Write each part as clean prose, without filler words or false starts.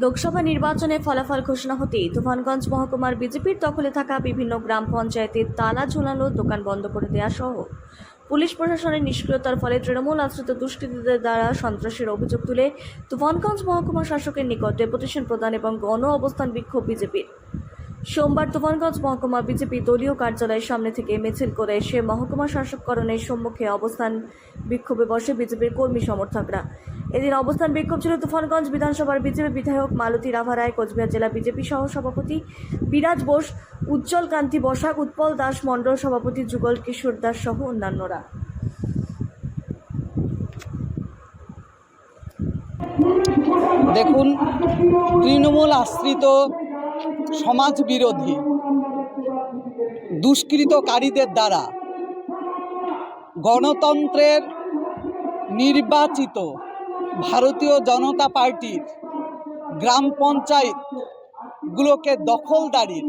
লোকসভা নির্বাচনে ফলাফল ঘোষণা হতেই তুফানগঞ্জ মহকুমার বিজেপির দখলে থাকা বিভিন্ন গ্রাম পঞ্চায়েতের তালা ঝোলানো দোকান বন্ধ করে দেওয়া সহ পুলিশ প্রশাসনের নিষ্ক্রিয়তার ফলে তৃণমূল আশ্রিত দুষ্কৃতীদের দ্বারা সন্ত্রাসের অভিযোগ তুলে তুফানগঞ্জ মহকুমা শাসকের নিকট ডেপুটেশন প্রদান এবং গণ অবস্থান বিক্ষোভ বিজেপির। সোমবার তুফানগঞ্জ মহকুমা বিজেপি দলীয় কার্যালয়ের সামনে থেকে মিছিল করে এসে মহকুমা শাসককরণের সম্মুখে অবস্থান বিক্ষোভে বসে বিজেপির কর্মী সমর্থকরা। এদিন অবস্থান বিক্ষোভ ছিল তুফানগঞ্জ বিধানসভার বিজেপি বিধায়ক মালতী রাভা রায়, কোচবিহার জেলা বিজেপি সহ সভাপতি বিরাজ বোস, উজ্জ্বল কান্তি বসাক, উৎপল দাস মণ্ডল সভাপতি যুগল কিশোর দাস সহ অন্যান্যরা। দেখুন, তৃণমূল আশ্রিত সমাজ বিরোধী দুষ্কৃতকারীদের দ্বারা গণতন্ত্রের নির্বাচিত ভারতীয় জনতা পার্টির গ্রাম পঞ্চায়েতগুলোকে দখলদারির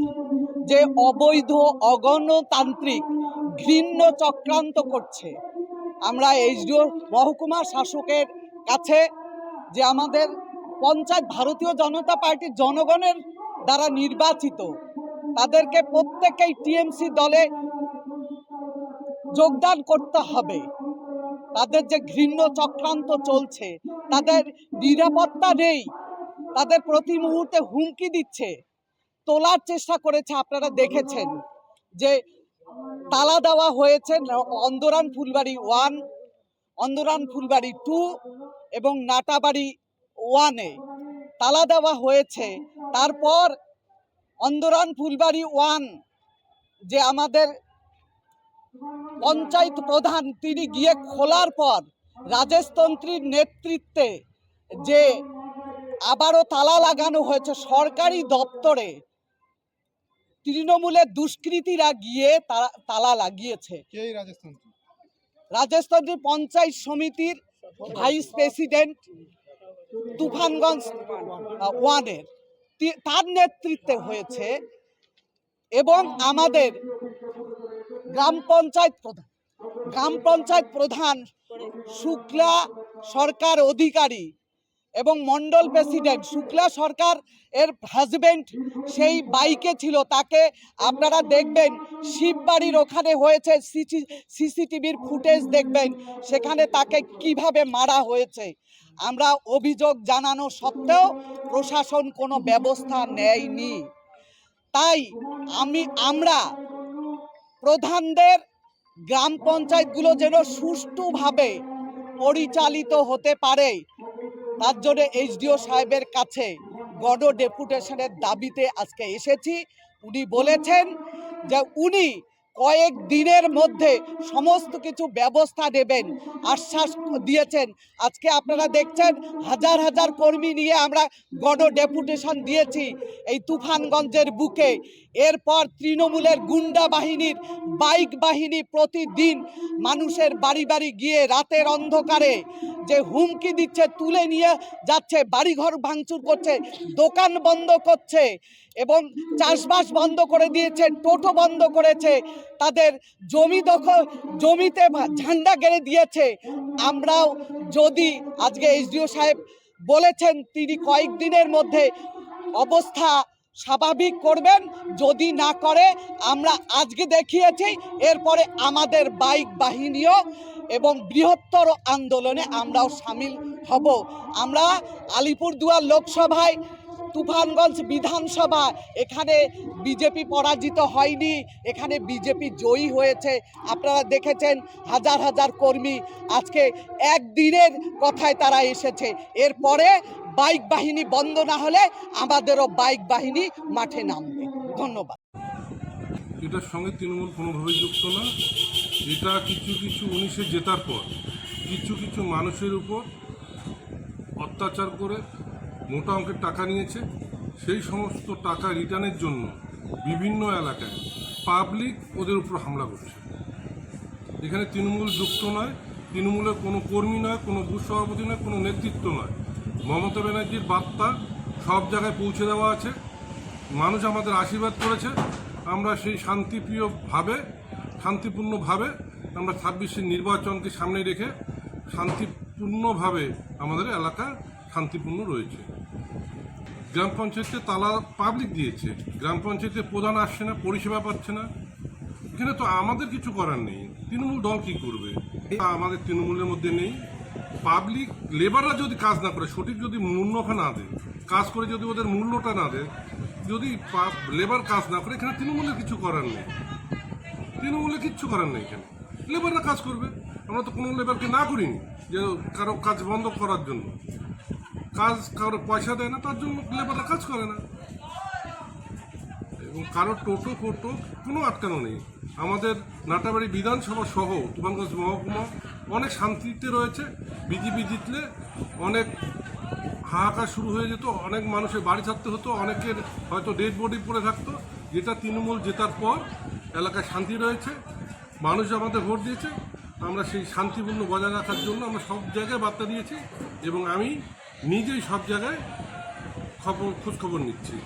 যে অবৈধ অগণতান্ত্রিক ঘৃণ্য চক্রান্ত করছে, আমরা এইচডিও মহকুমা শাসকের কাছে যে আমাদের পঞ্চায়েত ভারতীয় জনতা পার্টির জনগণের দ্বারা নির্বাচিত, তাদেরকে প্রত্যেকেই টিএমসি দলে যোগদান করতে হবে। তাদের যে ঘৃণ্য চক্রান্ত চলছে, তাদের নিরাপত্তা নেই, তাদের প্রতি মুহূর্তে হুমকি দিচ্ছে, তোলার চেষ্টা করেছে। আপনারা দেখেছেন যে তালা দেওয়া হয়েছে অন্দরান ফুলবাড়ি 1, অন্দরান ফুলবাড়ি 2 এবং নাটাবাড়ি 1-এ তালা দেওয়া হয়েছে। তারপর অন্দরান ফুলবাড়ি 1 যে আমাদের পঞ্চায়েত প্রধান, তিনি গিয়ে খোলার পর রাজেশতন্ত্রীর নেতৃত্বে যে আবারও তালা লাগানো হয়েছে সরকারি দপ্তরে, তৃণমূলের দুষ্কৃতীরা গিয়ে তালা লাগিয়েছে। রাজেশতন্ত্রী পঞ্চায়েত সমিতির ভাইস প্রেসিডেন্ট তুফানগঞ্জ 1-এর তার নেতৃত্বে হয়েছে। এবং আমাদের গ্রাম পঞ্চায়েত প্রধান শুক্লা সরকার অধিকারী এবং মণ্ডল প্রেসিডেন্ট শুক্লা সরকার এর হাজবেন্ড সেই বাইকে ছিল। তাকে আপনারা দেখবেন শিববাড়ির ওখানে হয়েছে, সিসিটিভির ফুটেজ দেখবেন, সেখানে তাকে কিভাবে মারা হয়েছে। আমরা অভিযোগ জানানো সত্ত্বেও প্রশাসন কোনো ব্যবস্থা নেয়নি। তাই আমরা প্রধানদের গ্রাম পঞ্চায়েতগুলো যেন সুষ্ঠুভাবে পরিচালিত হতে পারে, তার জন্য এইচডিও সাহেবের কাছে গণ ডেপুটেশনের দাবিতে আজকে এসেছি। উনি বলেছেন যে উনি কয়েক দিনের মধ্যে সমস্ত কিছু ব্যবস্থা নেবেন, আশ্বাস দিয়েছেন। আজকে আপনারা দেখছেন হাজার হাজার কর্মী নিয়ে আমরা গণ ডেপুটেশন দিয়েছি এই তুফানগঞ্জের বুকে। এরপর তৃণমূলের গুন্ডা বাহিনীর বাইক বাহিনী প্রতিদিন মানুষের বাড়ি বাড়ি গিয়ে রাতের অন্ধকারে যে হুমকি দিচ্ছে, তুলে নিয়ে যাচ্ছে, বাড়িঘর ভাঙচুর করছে, দোকান বন্ধ করছে এবং চাষবাস বন্ধ করে দিয়েছে, টোটো বন্ধ করেছে, তাদের জমিতে ঝান্ডা গেড়ে দিয়েছে। আমরাও যদি আজকে এইচডিও সাহেব বলেছেন তিনি কয়েকদিনের মধ্যে অবস্থা স্বাভাবিক করবেন, যদি না করে আমরা আজকে দেখিয়েছি, এরপরে আমাদের বাইক বাহিনীও এবং বৃহত্তর আন্দোলনে আমরাও সামিল হব। আমরা আলিপুরদুয়ার লোকসভায়, তুফানগঞ্জ বিধানসভা, এখানে বিজেপি পরাজিত হয়নি, এখানে বিজেপি জয়ী হয়েছে। আপনারা দেখেছেন হাজার হাজার কর্মী আজকে একদিনের কথায় তারা এসেছে। এরপরে বাইক বাহিনী বন্ধ না হলে আমাদেরও বাইক বাহিনী মাঠে নামবে। ধন্যবাদ। এটার সঙ্গে তৃণমূল কোনোভাবেই যুক্ত না। এটা কিছু 19-এ জেতার পর কিছু মানুষের উপর অত্যাচার করে মোটা অঙ্কের টাকা নিয়েছে। সেই সমস্ত টাকা রিটার্নের জন্য বিভিন্ন এলাকায় পাবলিক ওদের উপর হামলা করছে। এখানে তৃণমূল যুক্ত নয়, তৃণমূলের কোনো কর্মী নয়, কোনো বুথ সভাপতি নয়, কোনো নেতৃত্ব নয়। মমতা ব্যানার্জির বার্তা সব জায়গায় পৌঁছে দেওয়া আছে। মানুষ আমাদের আশীর্বাদ করেছে। আমরা সেই শান্তিপূর্ণভাবে আমরা 26-এর নির্বাচনকে সামনে রেখে শান্তিপূর্ণভাবে আমাদের এলাকা শান্তিপূর্ণ রয়েছে। গ্রাম পঞ্চায়েতে তালা পাবলিক দিয়েছে, গ্রাম পঞ্চায়েতের প্রধান আসছে না, পরিষেবা পাচ্ছে না। এখানে তো আমাদের কিছু করার নেই, তৃণমূল দল কি করবে? আমাদের তৃণমূলের মধ্যে নেই। পাবলিক লেবাররা যদি কাজ না করে, সঠিক যদি মুনাফা না দেয়, কাজ করে যদি ওদের মূল্যটা না দেয়, যদি লেবার কাজ না করে, এখানে তৃণমূলের কিছু করার নেই। তৃণমূলের কিচ্ছু করার নেই, এখানে লেবাররা কাজ করবে। আমরা তো কোনো লেবারকে না করিনি যে কারো কাজ বন্ধ করার জন্য। কারো পয়সা দেয় না, তার জন্য লেবাররা কাজ করে না। এবং কারো টোটো ফোটো কোনো আটকানো নেই। আমাদের নাটাবাড়ি বিধানসভা সহ তুফানগঞ্জ মহকুমা অনেক শান্তিতে রয়েছে। বিজেপি জিতলে অনেক হাহাকার শুরু হয়ে যেত, অনেক মানুষের বাড়ি থাকতে হতো, অনেকের হয়তো ডেড বডি পড়ে থাকতো। যেটা তৃণমূল জেতার পর এলাকায় শান্তি রয়েছে, মানুষ আমাদের ভোট দিয়েছে। আমরা সেই শান্তিপূর্ণ বজায় রাখার জন্য আমরা সব জায়গায় বার্তা দিয়েছি এবং আমি নিজেই সব জায়গায় খোঁজখবর নিচ্ছি।